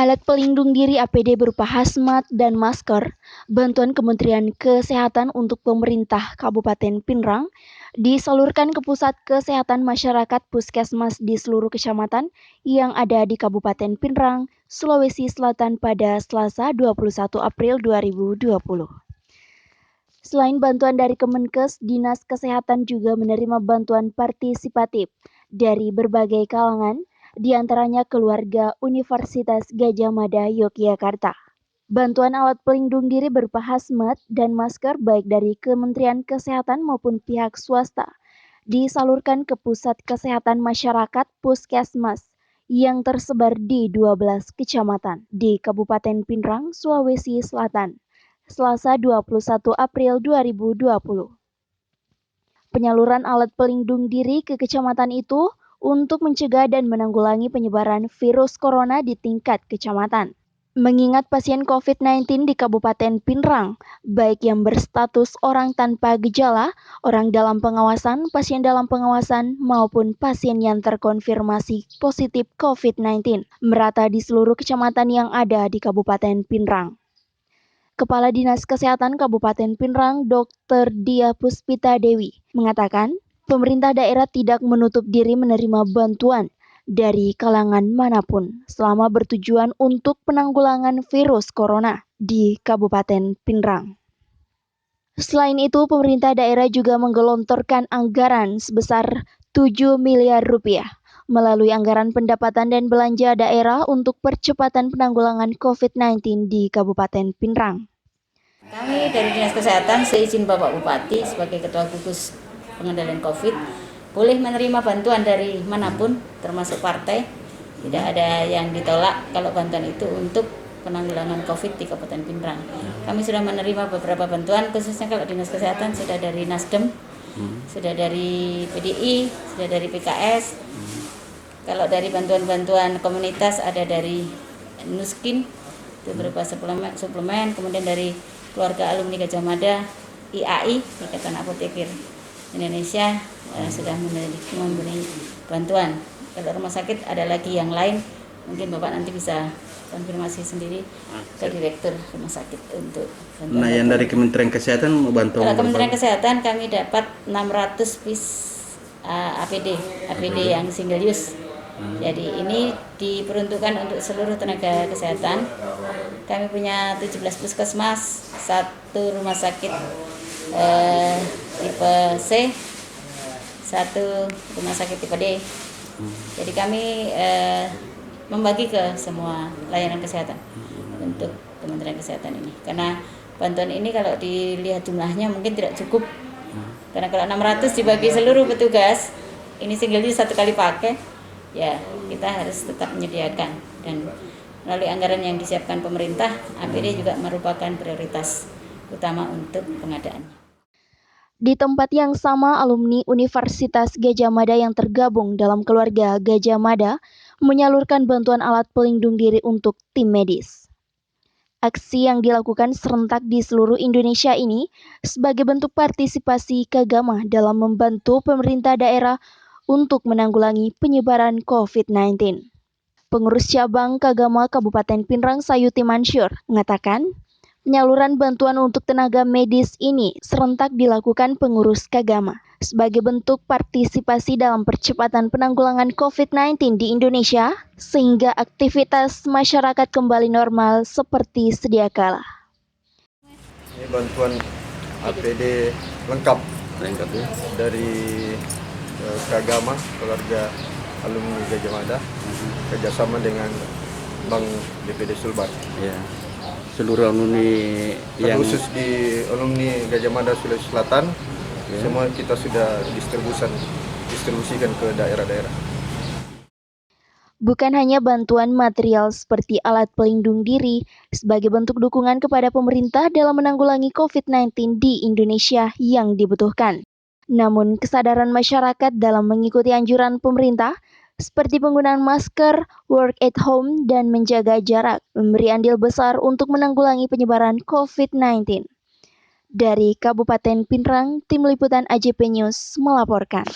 Alat pelindung diri APD berupa hazmat dan masker, bantuan Kementerian Kesehatan untuk pemerintah Kabupaten Pinrang, disalurkan ke Pusat Kesehatan Masyarakat Puskesmas di seluruh kecamatan yang ada di Kabupaten Pinrang, Sulawesi Selatan pada Selasa 21 April 2020. Selain bantuan dari Kemenkes, Dinas Kesehatan juga menerima bantuan partisipatif dari berbagai kalangan, di antaranya keluarga Universitas Gadjah Mada Yogyakarta. Bantuan alat pelindung diri berupa hazmat dan masker baik dari Kementerian Kesehatan maupun pihak swasta disalurkan ke Pusat Kesehatan Masyarakat Puskesmas yang tersebar di 12 kecamatan di Kabupaten Pinrang, Sulawesi Selatan, Selasa 21 April 2020. Penyaluran alat pelindung diri ke kecamatan itu untuk mencegah dan menanggulangi penyebaran virus corona di tingkat kecamatan. Mengingat pasien COVID-19 di Kabupaten Pinrang, baik yang berstatus orang tanpa gejala, orang dalam pengawasan, pasien dalam pengawasan, maupun pasien yang terkonfirmasi positif COVID-19, merata di seluruh kecamatan yang ada di Kabupaten Pinrang. Kepala Dinas Kesehatan Kabupaten Pinrang, Dr. Dia Puspita Dewi, mengatakan pemerintah daerah tidak menutup diri menerima bantuan dari kalangan manapun selama bertujuan untuk penanggulangan virus corona di Kabupaten Pinrang. Selain itu, pemerintah daerah juga menggelontorkan anggaran sebesar 7 miliar rupiah melalui anggaran pendapatan dan belanja daerah untuk percepatan penanggulangan COVID-19 di Kabupaten Pinrang. Kami dari Dinas Kesehatan seizin Bapak Bupati sebagai Ketua Gugus Pengendalian COVID boleh menerima bantuan dari manapun termasuk partai. Tidak ada yang ditolak kalau bantuan itu untuk penanggulangan COVID di Kabupaten Pinrang. Kami sudah menerima beberapa bantuan, khususnya kalau Dinas Kesehatan sudah dari Nasdem, sudah dari PDI, sudah dari PKS. Kalau dari bantuan-bantuan komunitas ada dari Nuskin, itu berupa suplemen, kemudian dari keluarga alumni Gadjah Mada, IAI, Ikatan Apoteker Indonesia, sudah memberi bantuan. Kalau rumah sakit ada lagi yang lain, mungkin Bapak nanti bisa konfirmasi sendiri ke Direktur Rumah Sakit untuk bantuan. Nah, yang dari Kementerian Kesehatan mau bantu? Kalau Kementerian Kesehatan kami dapat 600 piece APD yang single use. Jadi ini diperuntukkan untuk seluruh tenaga kesehatan. Kami punya 17 puskesmas, 1 rumah sakit tipe C, 1 rumah sakit tipe D. Jadi kami membagi ke semua layanan kesehatan untuk Kementerian Kesehatan ini. Karena bantuan ini kalau dilihat jumlahnya mungkin tidak cukup. Karena kalau 600 dibagi seluruh petugas, ini single use 1 kali pakai. Ya, kita harus tetap menyediakan, dan melalui anggaran yang disiapkan pemerintah, APD juga merupakan prioritas utama untuk pengadaannya. Di tempat yang sama, alumni Universitas Gadjah Mada yang tergabung dalam keluarga Gadjah Mada menyalurkan bantuan alat pelindung diri untuk tim medis. Aksi yang dilakukan serentak di seluruh Indonesia ini sebagai bentuk partisipasi Kagama dalam membantu pemerintah daerah untuk menanggulangi penyebaran COVID-19. Pengurus cabang Kagama Kabupaten Pinrang Sayuti Mansyur mengatakan, penyaluran bantuan untuk tenaga medis ini serentak dilakukan pengurus Kagama sebagai bentuk partisipasi dalam percepatan penanggulangan COVID-19 di Indonesia sehingga aktivitas masyarakat kembali normal seperti sedia kala. Ini bantuan APD lengkap ya, dari Kagama, keluarga alumni Gadjah Mada, kerjasama dengan Bank BPD Sulbar. Ya. Seluruh alumni yang khusus di alumni Gadjah Mada Sulawesi Selatan, ya. Semua kita sudah distribusikan ke daerah-daerah. Bukan hanya bantuan material seperti alat pelindung diri sebagai bentuk dukungan kepada pemerintah dalam menanggulangi COVID-19 di Indonesia yang dibutuhkan. Namun kesadaran masyarakat dalam mengikuti anjuran pemerintah seperti penggunaan masker, work at home, dan menjaga jarak memberi andil besar untuk menanggulangi penyebaran COVID-19. Dari Kabupaten Pinrang, Tim Liputan AJP News melaporkan.